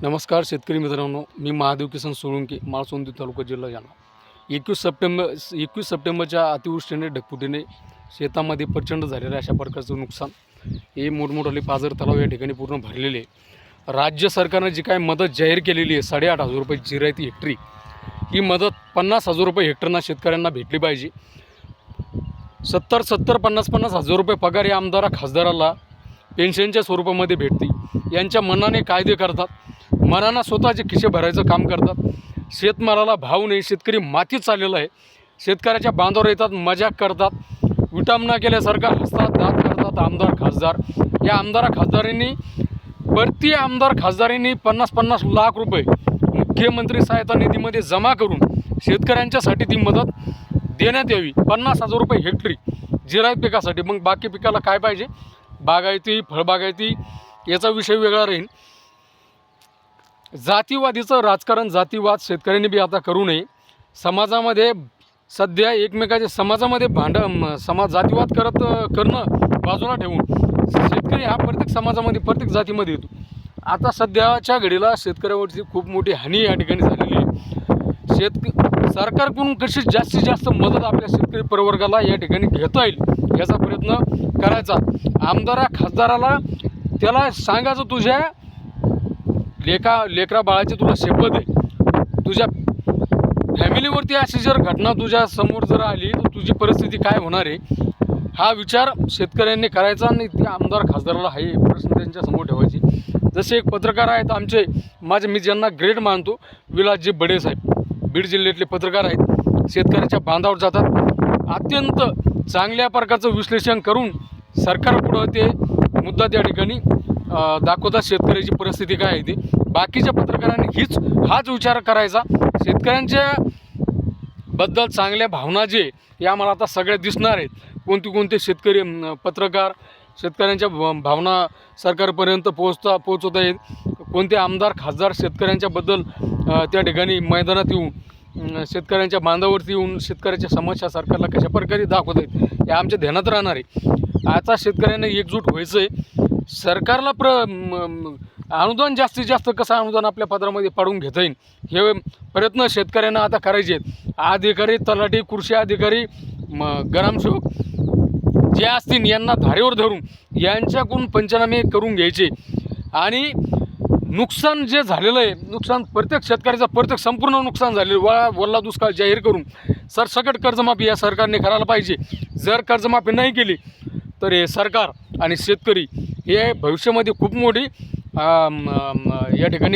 नमस्कार शेतकरी मित्रांनो, मी महादेव किसन सोळंकी, माळसोंदी तालुका, जिल्हा जालना। 21 सप्टेंबरच्या अतिवृष्टीने ढगफुटीने शेतामध्ये प्रचंड झालेलं अशा प्रकारचं नुकसान। हे मोठमोठाले पाझर तलाव या ठिकाणी पूर्ण भरलेले। राज्य सरकारने जी काय मदत जाहीर केलेली आहे 8,500 रुपये जिरायती हेक्टरी, ही मदत 50,000 रुपये हेक्टरना शेतकऱ्यांना भेटली पाहिजे। 70 50 हजार रुपये पगार या आमदारा खासदाराला पेन्शनच्या स्वरूपामध्ये भेटते। यांच्या मनाने कायदे करतात, मनानं स्वतःचे खिसे भरायचं काम करतात। शेतमालाला भाव नाही, शेतकरी मातीत चाललेला आहे। शेतकऱ्याच्या बांधावर येतात, मजाक करतात, विटामना केल्यासारखं हसतात, दात करतात आमदार खासदार। या आमदार खासदारांनी प्रति आमदार खासदारांनी 50-50 लाख रुपये मुख्यमंत्री सहायता निधीमध्ये जमा करून शेतकऱ्यांच्यासाठी ती मदत देण्यात यावी। 50,000 रुपये हेक्टरी जिरायत पिकासाठी। मग बाकी पिकाला काय पाहिजे? बागायती, फळबागायती, याचा विषय वेगळा राहील। जातीवादीचं राजकारण, जातीवाद शेतकऱ्यांनी बी आता करू नये। समाजामध्ये सध्या एकमेकाच्या समाजामध्ये जातीवाद करणं बाजूला ठेवून शेतकरी हा प्रत्येक समाजामध्ये, प्रत्येक जातीमध्ये येतो। आता सध्याच्या घडीला शेतकऱ्यावरची खूप मोठी हानी या ठिकाणी झालेली आहे। सरकारकडून कशी जास्तीत जास्त मदत आपल्या शेतकरी प्रवर्गाला या ठिकाणी घेता येईल याचा प्रयत्न करायचा। आमदारा खासदाराला त्याला सांगायचं, तुझ्या लेकरा बाळाची तुला शपथ आहे, तुझ्या फॅमिलीवरती अशी जर घटना तुझ्या समोर जर आली तर तुझी परिस्थिती काय होणार आहे, हा विचार शेतकऱ्यांनी करायचा। आणि त्या आमदार खासदाराला हे प्रश्न त्यांच्या समोर ठेवायचे। जसे एक पत्रकार आहेत मी ज्यांना ग्रेट मानतो, विलासजी बडे साहेब, बीड जिल्ह्यातले पत्रकार आहेत। शेतकऱ्याच्या बांधावर जातात, अत्यंत चांगल्या प्रकारचं विश्लेषण करून सरकारपुढं ते मुद्दा त्या ठिकाणी दाखवतात, शेतकऱ्याची परिस्थिती काय आहे ती। बाकीच्या पत्रकारांनी हाच विचार करायचा। शेतकऱ्यांच्या बद्दल चांगल्या भावना जे या मला आता सगळ्या दिसणार आहेत। कोणते शेतकरी पत्रकार शेतकऱ्यांच्या भावना सरकारपर्यंत पोहोचवत आहेत, कोणते आमदार खासदार शेतकऱ्यांच्याबद्दल त्या ठिकाणी मैदानात येऊन शेतकऱ्यांच्या बांधावरती येऊन शेतकऱ्याच्या समस्या सरकारला कशा प्रकारे दाखवत आहेत, हे आमच्या ध्यानात राहणार आहे। आता शेतकऱ्यांना एकजूट व्हायचं आहे। सरकारला अनुदान जास्तीत जास्त कसं अनुदान आपल्या पदरामध्ये पाडून घेता येईल हे प्रयत्न शेतकऱ्यांना आता करायचे आहेत। अधिकारी, तलाठी, कृषी अधिकारी, ग्रामसेवक जे असतील यांना धारेवर धरून यांच्याकडून पंचनामे करून घ्यायचे। आणि नुकसान जे झालेलं आहे, नुकसान प्रत्येक शेतकऱ्याचं संपूर्ण नुकसान झालेलं, वल्ला दुष्काळ जाहीर करून सरसकट कर्जमाफी या सरकारने करायला पाहिजे। जर कर्जमाफी नाही केली तर हे सरकार आणि शेतकरी हे भविष्यामध्ये खूप मोठी या ठिकाणी